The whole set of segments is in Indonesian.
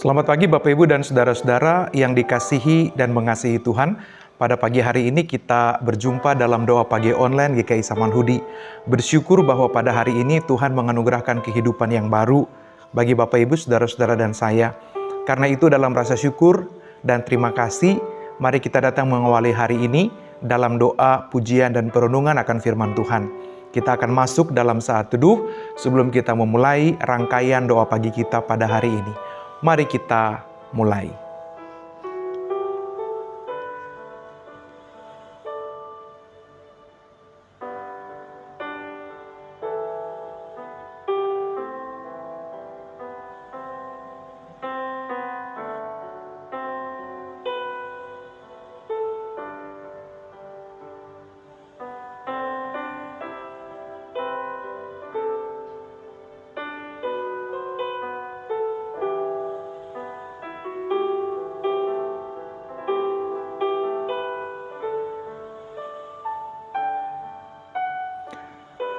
Selamat pagi Bapak Ibu dan Saudara-saudara yang dikasihi dan mengasihi Tuhan. Pada pagi hari ini kita berjumpa dalam doa pagi online GKI Samanhudi. Bersyukur bahwa pada hari ini Tuhan menganugerahkan kehidupan yang baru bagi Bapak Ibu, Saudara-saudara dan saya. Karena itu dalam rasa syukur dan terima kasih, mari kita datang mengawali hari ini dalam doa, pujian, dan perenungan akan firman Tuhan. Kita akan masuk dalam saat teduh sebelum kita memulai rangkaian doa pagi kita pada hari ini. Mari kita mulai.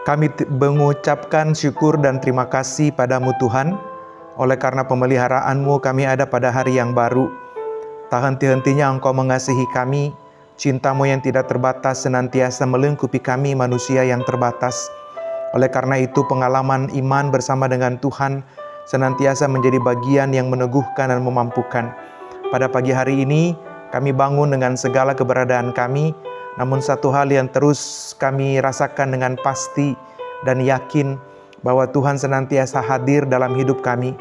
Kami mengucapkan syukur dan terima kasih padamu Tuhan, oleh karena pemeliharaanmu kami ada pada hari yang baru. Tak henti-hentinya Engkau mengasihi kami, cintamu yang tidak terbatas senantiasa melingkupi kami manusia yang terbatas. Oleh karena itu pengalaman iman bersama dengan Tuhan senantiasa menjadi bagian yang meneguhkan dan memampukan. Pada pagi hari ini kami bangun dengan segala keberadaan kami, namun satu hal yang terus kami rasakan dengan pasti dan yakin bahwa Tuhan senantiasa hadir dalam hidup kami.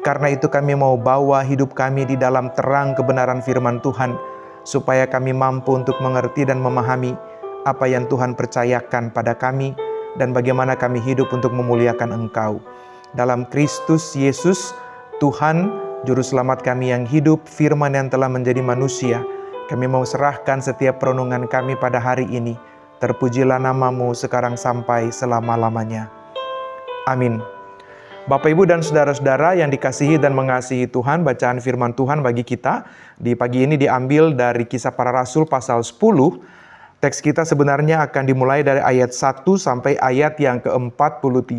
Karena itu kami mau bawa hidup kami di dalam terang kebenaran firman Tuhan, supaya kami mampu untuk mengerti dan memahami apa yang Tuhan percayakan pada kami dan bagaimana kami hidup untuk memuliakan Engkau. Dalam Kristus Yesus, Tuhan, Juru Selamat kami yang hidup, firman yang telah menjadi manusia, kami mau serahkan setiap perenungan kami pada hari ini. Terpujilah namamu sekarang sampai selama-lamanya. Amin. Bapak, Ibu, dan Saudara-saudara yang dikasihi dan mengasihi Tuhan, bacaan firman Tuhan bagi kita di pagi ini diambil dari Kisah Para Rasul pasal 10. Teks kita sebenarnya akan dimulai dari ayat 1 sampai ayat yang ke-43.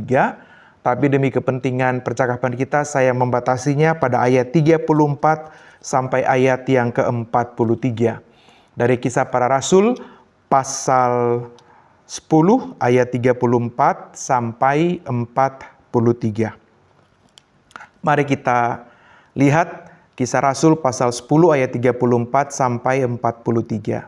Tapi demi kepentingan percakapan kita, saya membatasinya pada ayat 34 sampai ayat yang ke-43. Dari Kisah Para Rasul pasal 10 ayat 34 sampai 43. Mari kita lihat Kisah Rasul pasal 10 ayat 34 sampai 43.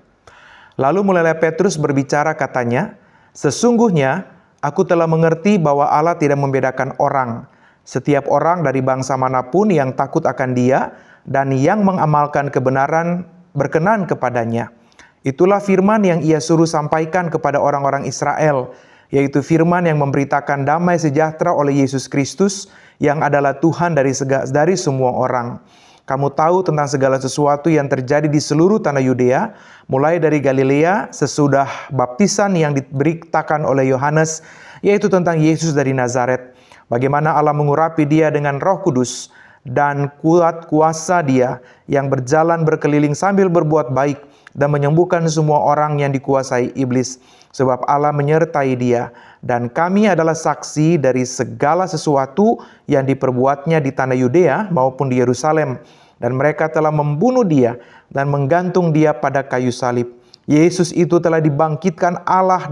Lalu mulailah Petrus berbicara, katanya, "Sesungguhnya aku telah mengerti bahwa Allah tidak membedakan orang. Setiap orang dari bangsa manapun yang takut akan Dia dan yang mengamalkan kebenaran berkenan kepadanya. Itulah firman yang Ia suruh sampaikan kepada orang-orang Israel, yaitu firman yang memberitakan damai sejahtera oleh Yesus Kristus yang adalah Tuhan dari semua orang. Kamu tahu tentang segala sesuatu yang terjadi di seluruh tanah Yudea, mulai dari Galilea sesudah baptisan yang diberitakan oleh Yohanes, yaitu tentang Yesus dari Nazaret. Bagaimana Allah mengurapi Dia dengan Roh Kudus dan kuat kuasa Dia yang berjalan berkeliling sambil berbuat baik dan menyembuhkan semua orang yang dikuasai iblis. Sebab Allah menyertai Dia, dan kami adalah saksi dari segala sesuatu yang diperbuatnya di tanah Yudea maupun di Yerusalem. Dan mereka telah membunuh Dia dan menggantung Dia pada kayu salib. Yesus itu telah dibangkitkan Allah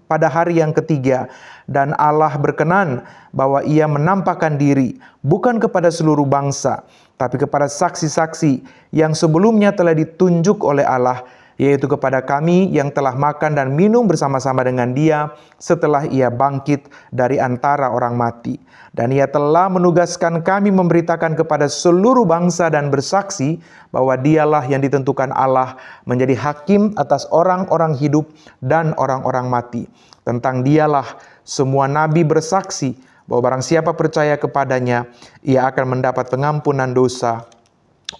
pada hari yang ketiga, dan Allah berkenan bahwa Ia menampakkan diri bukan kepada seluruh bangsa, tapi kepada saksi-saksi yang sebelumnya telah ditunjuk oleh Allah, yaitu kepada kami yang telah makan dan minum bersama-sama dengan Dia setelah Ia bangkit dari antara orang mati. Dan Ia telah menugaskan kami memberitakan kepada seluruh bangsa dan bersaksi bahwa Dialah yang ditentukan Allah menjadi hakim atas orang-orang hidup dan orang-orang mati. Tentang Dialah semua nabi bersaksi bahwa barang siapa percaya kepadanya, ia akan mendapat pengampunan dosa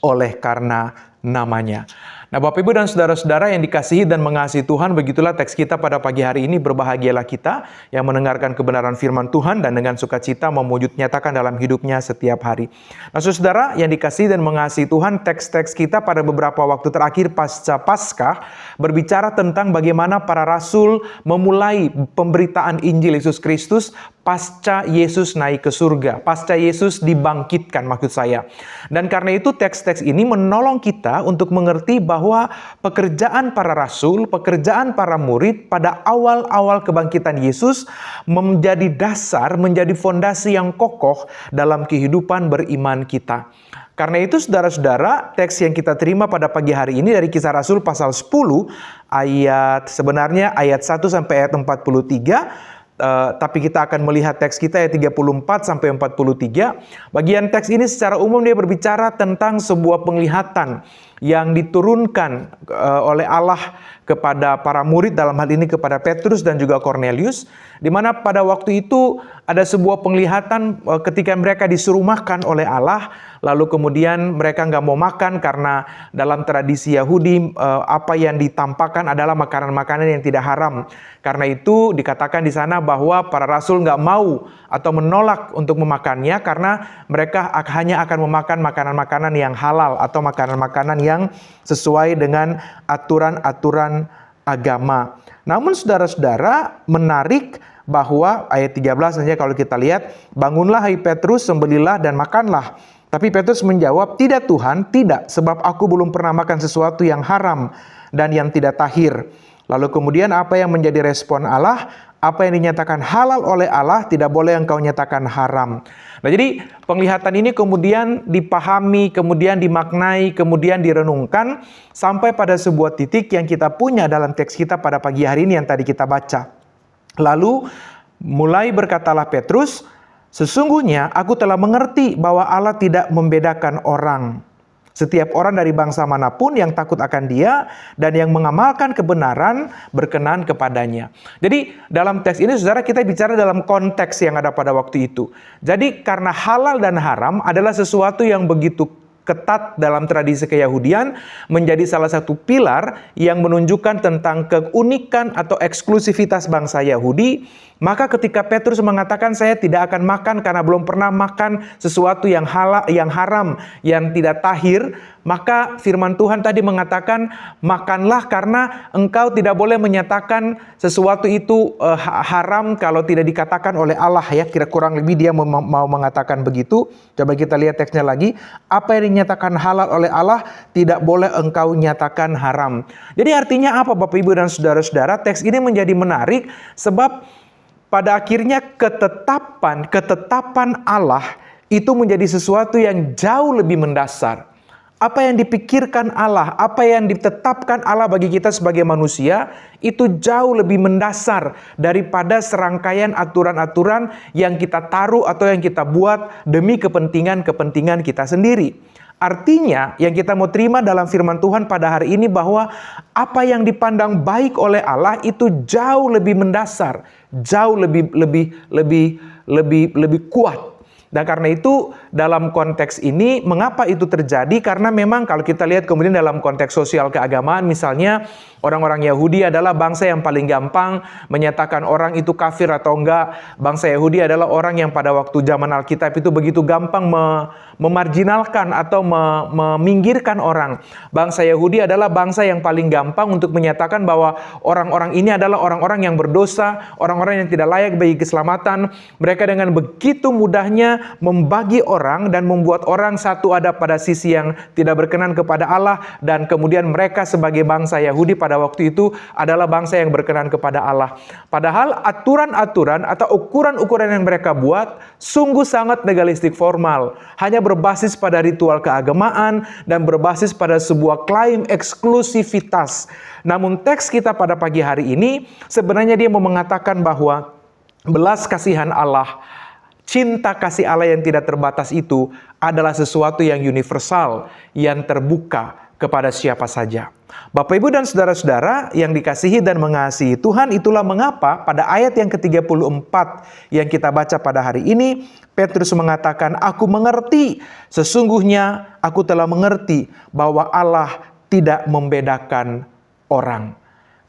oleh karena namanya." Nah, Bapak, Ibu, dan Saudara-saudara yang dikasihi dan mengasihi Tuhan, begitulah teks kita pada pagi hari ini. Berbahagialah kita yang mendengarkan kebenaran firman Tuhan dan dengan sukacita mewujud nyatakan dalam hidupnya setiap hari. Nah, Saudara yang dikasihi dan mengasihi Tuhan, teks-teks kita pada beberapa waktu terakhir pasca Paskah berbicara tentang bagaimana para rasul memulai pemberitaan Injil Yesus Kristus pasca Yesus naik ke surga, pasca Yesus dibangkitkan maksud saya. Dan karena itu teks-teks ini menolong kita untuk mengerti bahwa pekerjaan para rasul, pekerjaan para murid pada awal-awal kebangkitan Yesus menjadi dasar, menjadi fondasi yang kokoh dalam kehidupan beriman kita. Karena itu saudara-saudara, teks yang kita terima pada pagi hari ini dari Kisah Rasul pasal 10 sebenarnya ayat 1 sampai ayat 43. Tapi kita akan melihat teks kita ayat 34 sampai 43. Bagian teks ini secara umum dia berbicara tentang sebuah penglihatan yang diturunkan oleh Allah kepada para murid, dalam hal ini kepada Petrus dan juga Cornelius, di mana pada waktu itu ada sebuah penglihatan ketika mereka disuruh makan oleh Allah, lalu kemudian mereka nggak mau makan karena dalam tradisi Yahudi apa yang ditampakkan adalah makanan-makanan yang tidak haram. Karena itu dikatakan di sana bahwa para rasul nggak mau atau menolak untuk memakannya karena mereka hanya akan memakan makanan-makanan yang halal atau makanan-makanan yang sesuai dengan aturan-aturan agama. Namun saudara-saudara, menarik bahwa ayat 13 saja kalau kita lihat, bangunlah hai Petrus, sembelilah dan makanlah. Tapi Petrus menjawab, tidak Tuhan, tidak, sebab aku belum pernah makan sesuatu yang haram dan yang tidak tahir. Lalu kemudian apa yang menjadi respon Allah? Apa yang dinyatakan halal oleh Allah tidak boleh engkau nyatakan haram. Nah, jadi penglihatan ini kemudian dipahami, kemudian dimaknai, kemudian direnungkan sampai pada sebuah titik yang kita punya dalam teks kita pada pagi hari ini yang tadi kita baca. Lalu mulai berkatalah Petrus, sesungguhnya aku telah mengerti bahwa Allah tidak membedakan orang. Setiap orang dari bangsa manapun yang takut akan Dia dan yang mengamalkan kebenaran berkenan kepadanya. Jadi dalam teks ini saudara, kita bicara dalam konteks yang ada pada waktu itu. Jadi karena halal dan haram adalah sesuatu yang begitu ketat dalam tradisi keyahudian, menjadi salah satu pilar yang menunjukkan tentang keunikan atau eksklusivitas bangsa Yahudi. Maka ketika Petrus mengatakan saya tidak akan makan karena belum pernah makan sesuatu yang halal, yang haram, yang tidak tahir, maka firman Tuhan tadi mengatakan makanlah karena engkau tidak boleh menyatakan sesuatu itu haram kalau tidak dikatakan oleh Allah, ya. Kira kurang lebih dia mau mengatakan begitu. Coba kita lihat teksnya lagi. Apa yang dinyatakan halal oleh Allah tidak boleh engkau nyatakan haram. Jadi artinya apa Bapak Ibu dan saudara-saudara? Teks ini menjadi menarik sebab pada akhirnya ketetapan Allah itu menjadi sesuatu yang jauh lebih mendasar. Apa yang dipikirkan Allah, apa yang ditetapkan Allah bagi kita sebagai manusia, itu jauh lebih mendasar daripada serangkaian aturan-aturan yang kita taruh atau yang kita buat demi kepentingan-kepentingan kita sendiri. Artinya yang kita mau terima dalam firman Tuhan pada hari ini bahwa apa yang dipandang baik oleh Allah itu jauh lebih mendasar, jauh lebih kuat. Dan karena itu dalam konteks ini mengapa itu terjadi? Karena memang kalau kita lihat kemudian dalam konteks sosial keagamaan, misalnya orang-orang Yahudi adalah bangsa yang paling gampang menyatakan orang itu kafir atau enggak. Bangsa Yahudi adalah orang yang pada waktu zaman Alkitab itu begitu gampang memarginalkan atau meminggirkan orang. Bangsa Yahudi adalah bangsa yang paling gampang untuk menyatakan bahwa orang-orang ini adalah orang-orang yang berdosa, orang-orang yang tidak layak bagi keselamatan. Mereka dengan begitu mudahnya membagi orang dan membuat orang satu ada pada sisi yang tidak berkenan kepada Allah, dan kemudian mereka sebagai bangsa Yahudi pada waktu itu adalah bangsa yang berkenan kepada Allah. Padahal aturan-aturan atau ukuran-ukuran yang mereka buat sungguh sangat legalistik formal, hanya berbasis pada ritual keagamaan dan berbasis pada sebuah klaim eksklusivitas. Namun teks kita pada pagi hari ini sebenarnya dia mau mengatakan bahwa belas kasihan Allah, cinta kasih Allah yang tidak terbatas itu adalah sesuatu yang universal, yang terbuka kepada siapa saja. Bapak Ibu dan saudara-saudara yang dikasihi dan mengasihi Tuhan, itulah mengapa pada ayat yang ke-34 yang kita baca pada hari ini, Petrus mengatakan, aku mengerti, sesungguhnya aku telah mengerti bahwa Allah tidak membedakan orang.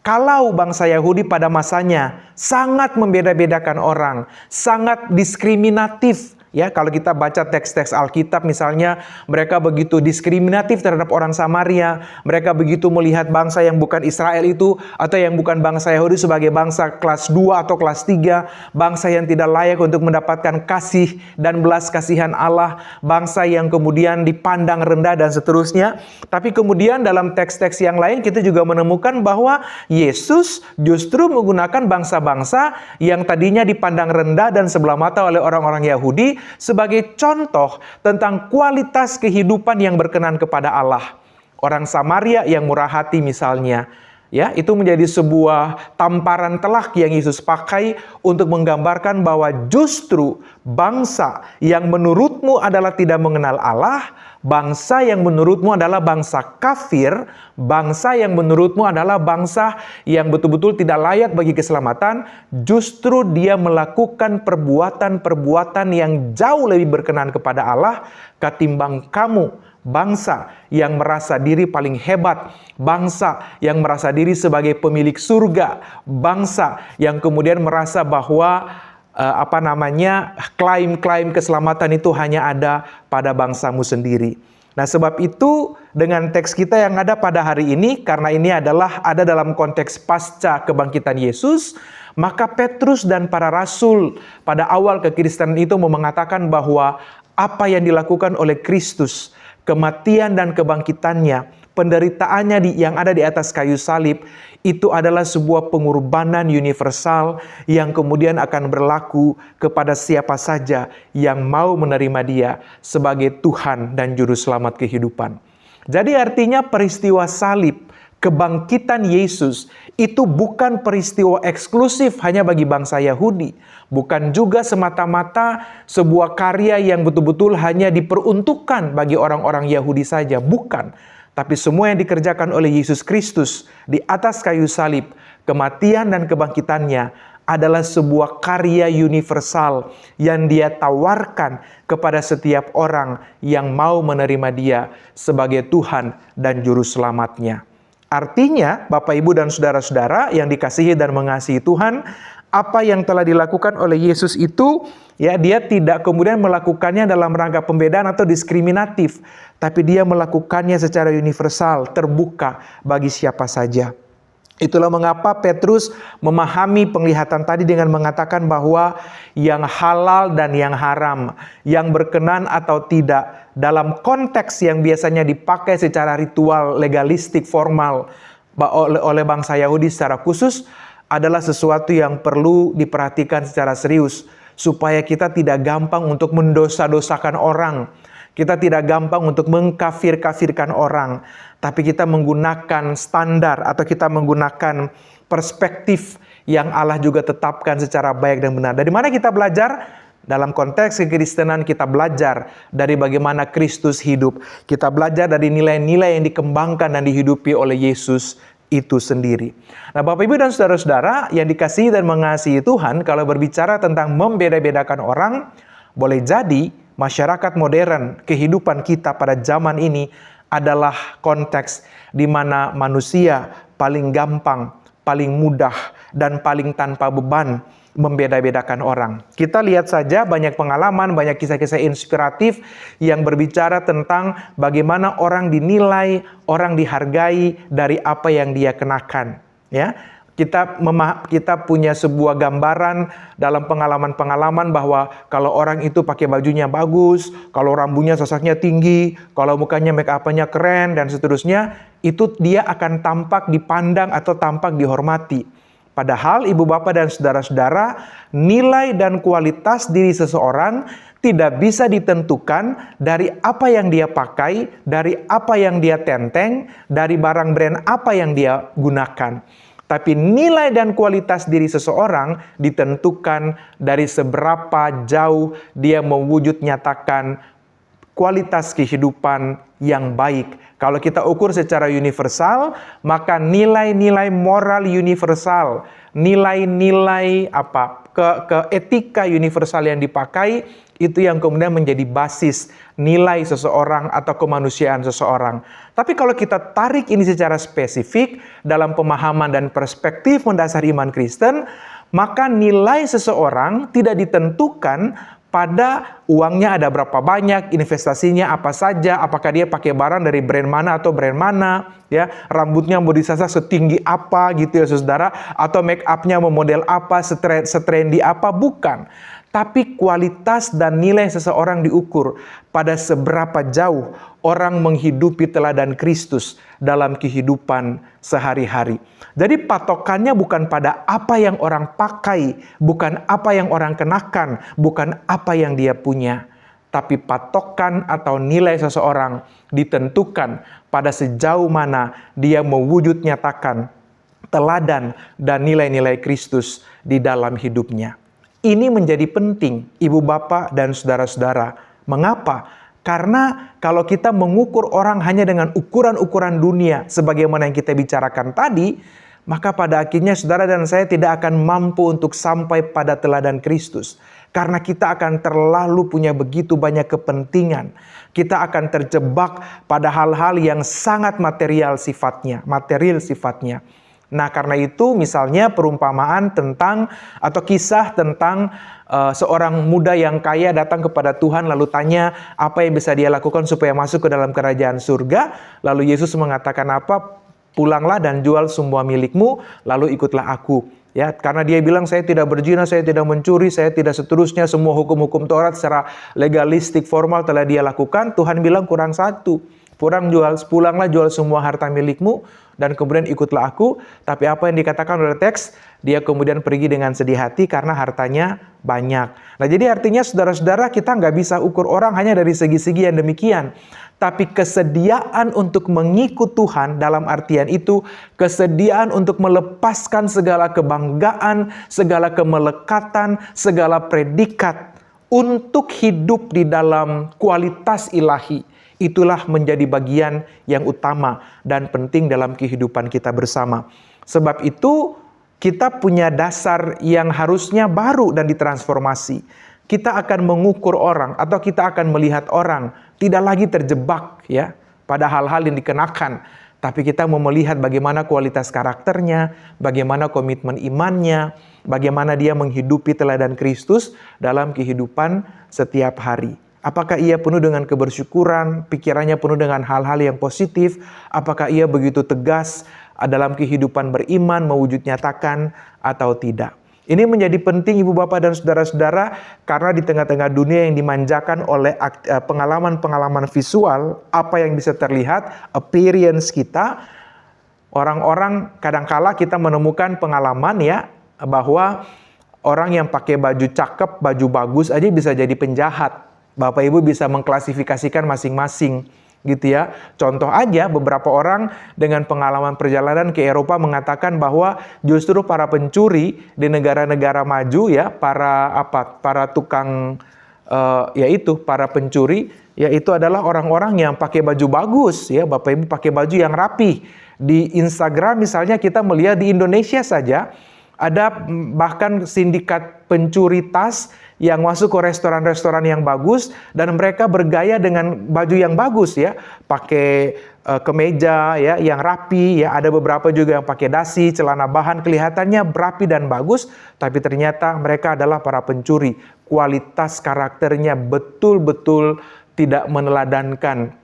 Kalau bangsa Yahudi pada masanya sangat membeda-bedakan orang, sangat diskriminatif, Ya, kalau kita baca teks-teks Alkitab misalnya, mereka begitu diskriminatif terhadap orang Samaria, mereka begitu melihat bangsa yang bukan Israel itu atau yang bukan bangsa Yahudi sebagai bangsa kelas 2 atau kelas 3, bangsa yang tidak layak untuk mendapatkan kasih dan belas kasihan Allah, bangsa yang kemudian dipandang rendah dan seterusnya. Tapi kemudian dalam teks-teks yang lain kita juga menemukan bahwa Yesus justru menggunakan bangsa-bangsa yang tadinya dipandang rendah dan sebelah mata oleh orang-orang Yahudi sebagai contoh tentang kualitas kehidupan yang berkenan kepada Allah. Orang Samaria yang murah hati misalnya, ya, itu menjadi sebuah tamparan telak yang Yesus pakai untuk menggambarkan bahwa justru bangsa yang menurutmu adalah tidak mengenal Allah, bangsa yang menurutmu adalah bangsa kafir, bangsa yang menurutmu adalah bangsa yang betul-betul tidak layak bagi keselamatan, justru dia melakukan perbuatan-perbuatan yang jauh lebih berkenan kepada Allah ketimbang kamu, bangsa yang merasa diri paling hebat, bangsa yang merasa diri sebagai pemilik surga, bangsa yang kemudian merasa bahwa klaim-klaim keselamatan itu hanya ada pada bangsamu sendiri. Nah, sebab itu dengan teks kita yang ada pada hari ini, karena ini adalah ada dalam konteks pasca kebangkitan Yesus, maka Petrus dan para rasul pada awal kekristenan itu mengatakan bahwa apa yang dilakukan oleh Kristus, kematian dan kebangkitannya, penderitaannya yang ada di atas kayu salib, itu adalah sebuah pengorbanan universal yang kemudian akan berlaku kepada siapa saja yang mau menerima Dia sebagai Tuhan dan Juru Selamat kehidupan. Jadi artinya peristiwa salib, kebangkitan Yesus, itu bukan peristiwa eksklusif hanya bagi bangsa Yahudi. Bukan juga semata-mata sebuah karya yang betul-betul hanya diperuntukkan bagi orang-orang Yahudi saja. Bukan. Tapi semua yang dikerjakan oleh Yesus Kristus di atas kayu salib, kematian dan kebangkitannya adalah sebuah karya universal yang Dia tawarkan kepada setiap orang yang mau menerima Dia sebagai Tuhan dan Juru Selamatnya. Artinya, Bapak, Ibu, dan saudara-saudara yang dikasihi dan mengasihi Tuhan, apa yang telah dilakukan oleh Yesus itu, ya, Dia tidak kemudian melakukannya dalam rangka pembedaan atau diskriminatif, tapi Dia melakukannya secara universal, terbuka bagi siapa saja. Itulah mengapa Petrus memahami penglihatan tadi dengan mengatakan bahwa yang halal dan yang haram, yang berkenan atau tidak, dalam konteks yang biasanya dipakai secara ritual, legalistik, formal oleh bangsa Yahudi secara khusus, adalah sesuatu yang perlu diperhatikan secara serius, supaya kita tidak gampang untuk mendosa-dosakan orang. Kita tidak gampang untuk mengkafir-kafirkan orang, tapi kita menggunakan standar atau kita menggunakan perspektif yang Allah juga tetapkan secara baik dan benar. Dari mana kita belajar? Dalam konteks kekristenan kita belajar dari bagaimana Kristus hidup. Kita belajar dari nilai-nilai yang dikembangkan dan dihidupi oleh Yesus itu sendiri. Nah, Bapak, Ibu, dan saudara-saudara yang dikasihi dan mengasihi Tuhan, kalau berbicara tentang membeda-bedakan orang, boleh jadi masyarakat modern, kehidupan kita pada zaman ini adalah konteks di mana manusia paling gampang, paling mudah, dan paling tanpa beban membeda-bedakan orang. Kita lihat saja banyak pengalaman, banyak kisah-kisah inspiratif yang berbicara tentang bagaimana orang dinilai, orang dihargai dari apa yang dia kenakan. Ya, kita punya sebuah gambaran dalam pengalaman-pengalaman bahwa kalau orang itu pakai bajunya bagus, kalau rambutnya sosoknya tinggi, kalau mukanya make up-nya keren dan seterusnya, itu dia akan tampak dipandang atau tampak dihormati. Padahal ibu bapak dan saudara-saudara, nilai dan kualitas diri seseorang tidak bisa ditentukan dari apa yang dia pakai, dari apa yang dia tenteng, dari barang brand apa yang dia gunakan. Tapi nilai dan kualitas diri seseorang ditentukan dari seberapa jauh dia mewujud nyatakan kualitas kehidupan yang baik. Kalau kita ukur secara universal, maka nilai-nilai moral universal, nilai-nilai etika universal yang dipakai, itu yang kemudian menjadi basis nilai seseorang atau kemanusiaan seseorang. Tapi kalau kita tarik ini secara spesifik dalam pemahaman dan perspektif mendasar iman Kristen, maka nilai seseorang tidak ditentukan pada uangnya ada berapa banyak, investasinya apa saja, apakah dia pakai barang dari brand mana atau brand mana, ya, rambutnya mau disasar setinggi apa gitu ya saudara, atau make upnya mau model apa, setrendy apa, bukan. Tapi kualitas dan nilai seseorang diukur pada seberapa jauh orang menghidupi teladan Kristus dalam kehidupan sehari-hari. Jadi patokannya bukan pada apa yang orang pakai, bukan apa yang orang kenakan, bukan apa yang dia punya. Tapi patokan atau nilai seseorang ditentukan pada sejauh mana dia mewujud nyatakan teladan dan nilai-nilai Kristus di dalam hidupnya. Ini menjadi penting, ibu bapak dan saudara-saudara. Mengapa? Karena kalau kita mengukur orang hanya dengan ukuran-ukuran dunia, sebagaimana yang kita bicarakan tadi, maka pada akhirnya saudara dan saya tidak akan mampu untuk sampai pada teladan Kristus. Karena kita akan terlalu punya begitu banyak kepentingan. Kita akan terjebak pada hal-hal yang sangat material sifatnya. Nah, karena itu misalnya perumpamaan tentang atau kisah tentang seorang muda yang kaya datang kepada Tuhan lalu tanya apa yang bisa dia lakukan supaya masuk ke dalam kerajaan surga. Lalu Yesus mengatakan apa? Pulanglah dan jual semua milikmu lalu ikutlah aku. Ya, karena dia bilang saya tidak berzina, saya tidak mencuri, saya tidak seterusnya, semua hukum-hukum Taurat secara legalistik formal telah dia lakukan. Tuhan bilang kurang satu. Pulanglah jual semua harta milikmu dan kemudian ikutlah aku. Tapi apa yang dikatakan oleh teks, dia kemudian pergi dengan sedih hati karena hartanya banyak. Nah, jadi artinya saudara-saudara, kita nggak bisa ukur orang hanya dari segi-segi yang demikian. Tapi kesediaan untuk mengikut Tuhan dalam artian itu, kesediaan untuk melepaskan segala kebanggaan, segala kemelekatan, segala predikat untuk hidup di dalam kualitas ilahi. Itulah menjadi bagian yang utama dan penting dalam kehidupan kita bersama. Sebab itu kita punya dasar yang harusnya baru dan ditransformasi. Kita akan mengukur orang atau kita akan melihat orang tidak lagi terjebak ya pada hal-hal yang dikenakan, tapi kita mau melihat bagaimana kualitas karakternya, bagaimana komitmen imannya, bagaimana dia menghidupi teladan Kristus dalam kehidupan setiap hari. Apakah ia penuh dengan kebersyukuran, pikirannya penuh dengan hal-hal yang positif, apakah ia begitu tegas dalam kehidupan beriman, mewujud nyatakan atau tidak. Ini menjadi penting ibu bapak dan saudara-saudara karena di tengah-tengah dunia yang dimanjakan oleh pengalaman-pengalaman visual, apa yang bisa terlihat, appearance kita, orang-orang kadangkala kita menemukan pengalaman ya bahwa orang yang pakai baju cakep, baju bagus aja bisa jadi penjahat. Bapak Ibu bisa mengklasifikasikan masing-masing gitu ya. Contoh aja beberapa orang dengan pengalaman perjalanan ke Eropa mengatakan bahwa justru para pencuri di negara-negara maju ya, para tukang para pencuri yaitu adalah orang-orang yang pakai baju bagus ya. Bapak Ibu pakai baju yang rapi. Di Instagram misalnya kita melihat di Indonesia saja ada bahkan sindikat pencuri tas yang masuk ke restoran-restoran yang bagus dan mereka bergaya dengan baju yang bagus ya, pakai kemeja ya yang rapi ya, ada beberapa juga yang pakai dasi, celana bahan, kelihatannya rapi dan bagus, tapi ternyata mereka adalah para pencuri. Kualitas karakternya betul-betul tidak meneladankan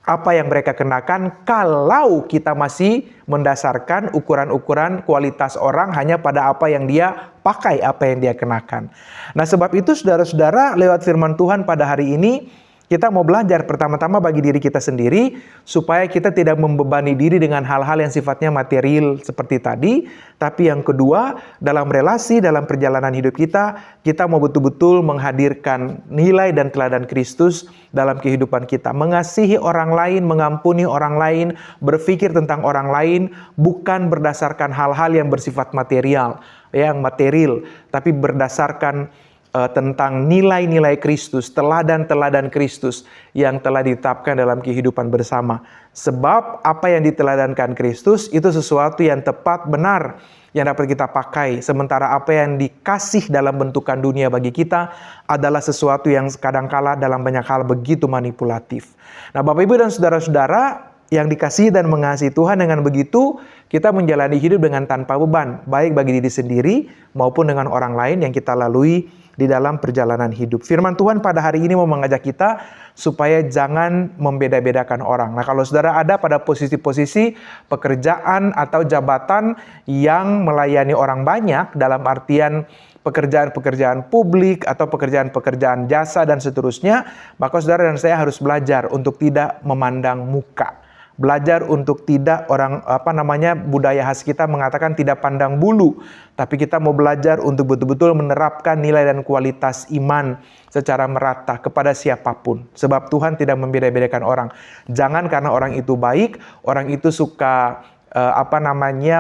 apa yang mereka kenakan kalau kita masih mendasarkan ukuran-ukuran kualitas orang hanya pada apa yang dia pakai, apa yang dia kenakan. Nah, sebab itu saudara-saudara, lewat firman Tuhan pada hari ini kita mau belajar pertama-tama bagi diri kita sendiri supaya kita tidak membebani diri dengan hal-hal yang sifatnya material seperti tadi. Tapi yang kedua, dalam relasi, dalam perjalanan hidup kita mau betul-betul menghadirkan nilai dan teladan Kristus dalam kehidupan kita. Mengasihi orang lain, mengampuni orang lain, berpikir tentang orang lain, bukan berdasarkan hal-hal yang bersifat material, tapi berdasarkan tentang nilai-nilai Kristus, teladan-teladan Kristus yang telah ditetapkan dalam kehidupan bersama. Sebab apa yang diteladankan Kristus itu sesuatu yang tepat, benar, yang dapat kita pakai. Sementara apa yang dikasih dalam bentukan dunia bagi kita adalah sesuatu yang kadangkala dalam banyak hal begitu manipulatif. Nah, Bapak Ibu dan saudara-saudara yang dikasihi dan mengasihi Tuhan, dengan begitu kita menjalani hidup dengan tanpa beban, baik bagi diri sendiri maupun dengan orang lain yang kita lalui di dalam perjalanan hidup. Firman Tuhan pada hari ini mau mengajak kita supaya jangan membeda-bedakan orang. Nah, kalau saudara ada pada posisi-posisi pekerjaan atau jabatan yang melayani orang banyak, dalam artian pekerjaan-pekerjaan publik atau pekerjaan-pekerjaan jasa dan seterusnya, maka saudara dan saya harus belajar untuk tidak memandang muka. Belajar untuk tidak budaya khas kita mengatakan tidak pandang bulu, tapi kita mau belajar untuk betul-betul menerapkan nilai dan kualitas iman secara merata kepada siapapun. Sebab Tuhan tidak membeda-bedakan orang. Jangan karena orang itu baik, orang itu suka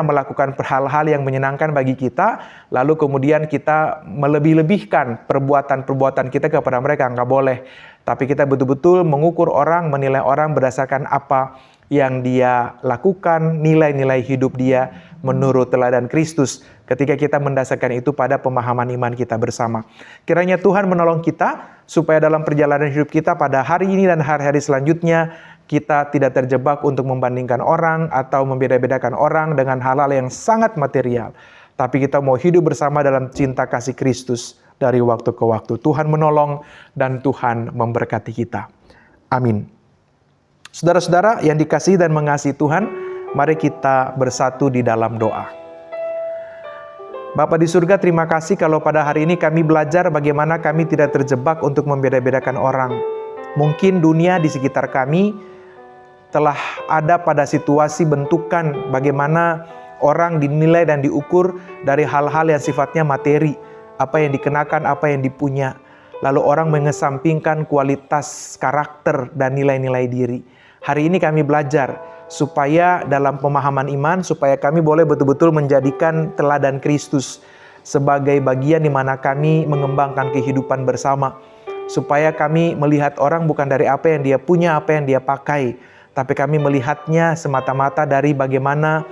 melakukan hal-hal yang menyenangkan bagi kita, lalu kemudian kita melebih-lebihkan perbuatan-perbuatan kita kepada mereka. Nggak boleh. Tapi kita betul-betul mengukur orang, menilai orang berdasarkan apa yang dia lakukan, nilai-nilai hidup dia menurut teladan Kristus. Ketika kita mendasarkan itu pada pemahaman iman kita bersama. Kiranya Tuhan menolong kita supaya dalam perjalanan hidup kita pada hari ini dan hari-hari selanjutnya, kita tidak terjebak untuk membandingkan orang atau membeda-bedakan orang dengan hal-hal yang sangat material. Tapi kita mau hidup bersama dalam cinta kasih Kristus dari waktu ke waktu. Tuhan menolong dan Tuhan memberkati kita. Amin. Saudara-saudara yang dikasihi dan mengasihi Tuhan, mari kita bersatu di dalam doa. Bapa di surga, terima kasih kalau pada hari ini kami belajar bagaimana kami tidak terjebak untuk membeda-bedakan orang. Mungkin dunia di sekitar kami telah ada pada situasi bentukan bagaimana orang dinilai dan diukur dari hal-hal yang sifatnya materi, apa yang dikenakan, apa yang dipunya. Lalu orang mengesampingkan kualitas karakter dan nilai-nilai diri. Hari ini kami belajar supaya dalam pemahaman iman, supaya kami boleh betul-betul menjadikan teladan Kristus sebagai bagian di mana kami mengembangkan kehidupan bersama. Supaya kami melihat orang bukan dari apa yang dia punya, apa yang dia pakai, tapi kami melihatnya semata-mata dari bagaimana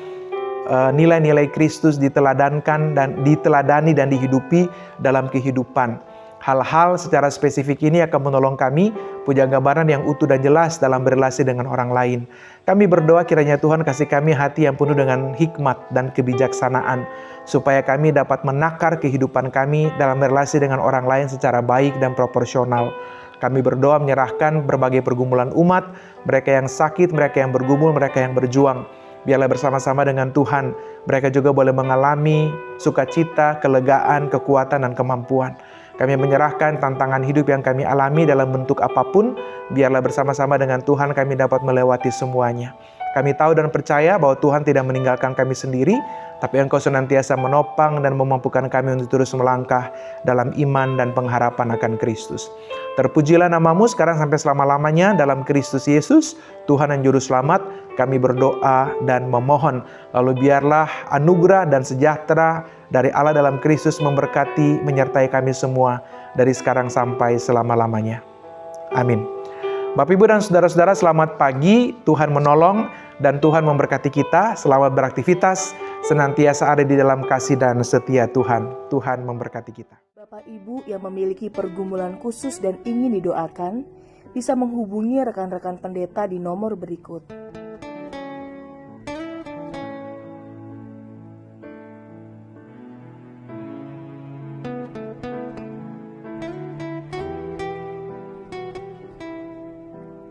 nilai-nilai Kristus diteladankan dan diteladani dan dihidupi dalam kehidupan. Hal-hal secara spesifik ini akan menolong kami punya gambaran yang utuh dan jelas dalam berrelasi dengan orang lain. Kami berdoa kiranya Tuhan kasih kami hati yang penuh dengan hikmat dan kebijaksanaan, supaya kami dapat menakar kehidupan kami dalam berrelasi dengan orang lain secara baik dan proporsional. Kami berdoa menyerahkan berbagai pergumulan umat, mereka yang sakit, mereka yang bergumul, mereka yang berjuang. Biarlah bersama-sama dengan Tuhan, mereka juga boleh mengalami sukacita, kelegaan, kekuatan, dan kemampuan. Kami menyerahkan tantangan hidup yang kami alami dalam bentuk apapun, biarlah bersama-sama dengan Tuhan kami dapat melewati semuanya. Kami tahu dan percaya bahwa Tuhan tidak meninggalkan kami sendiri, tapi Engkau senantiasa menopang dan memampukan kami untuk terus melangkah dalam iman dan pengharapan akan Kristus. Terpujilah nama-Mu sekarang sampai selama-lamanya dalam Kristus Yesus, Tuhan dan Juru Selamat. Kami berdoa dan memohon, lalu biarlah anugerah dan sejahtera dari Allah dalam Kristus memberkati, menyertai kami semua dari sekarang sampai selama-lamanya. Amin. Bapak, Ibu, dan saudara-saudara, selamat pagi. Tuhan menolong dan Tuhan memberkati kita. Selamat beraktivitas, senantiasa ada di dalam kasih dan setia Tuhan. Tuhan memberkati kita. Bapak Ibu yang memiliki pergumulan khusus dan ingin didoakan, bisa menghubungi rekan-rekan pendeta di nomor berikut.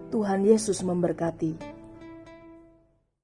Tuhan Yesus memberkati.